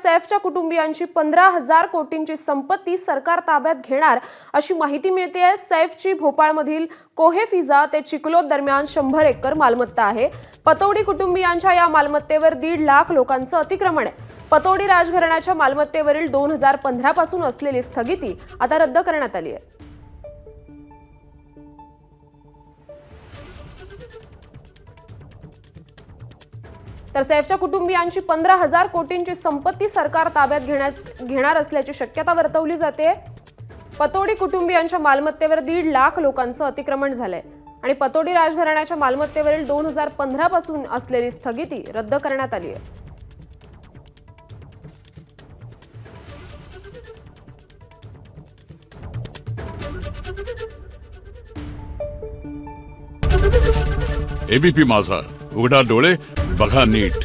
सैफच्या कुटुंबियांची 15,000 कोटींची संपत्ती सरकार ताब्यात घेणार अशी माहिती मिळतेय। सैफची भोपाळमधील कोहे फिजा ते चिखलोद दरम्यान 100 एकर मालमत्ता आहे। पतौडी कुटुंबियांच्या या मालमत्तेवर 1.5 लाख लोकांचं अतिक्रमण आहे। पतौडी राजघराण्याच्या मालमत्तेवरील 2015 पासून असलेली स्थगिती आता रद्द करण्यात आली आहे। तर सैफच्या कुटुंबियांची 15,000 कोटींची संपत्ती सरकार ताब्यात घेणार असल्याची शक्यता वर्तवली जाते। पतौडी कुटुंबियांच्या मालमत्तेवर 1.5 लाख लोकांचं अतिक्रमण झालंय आणि पतौडी राजघराण्याच्या मालमत्तेवरील 2015 पासून असलेली स्थगिती रद्द करण्यात आली आहे। एबीपी माझा, उघडा डोळे बघा नीट।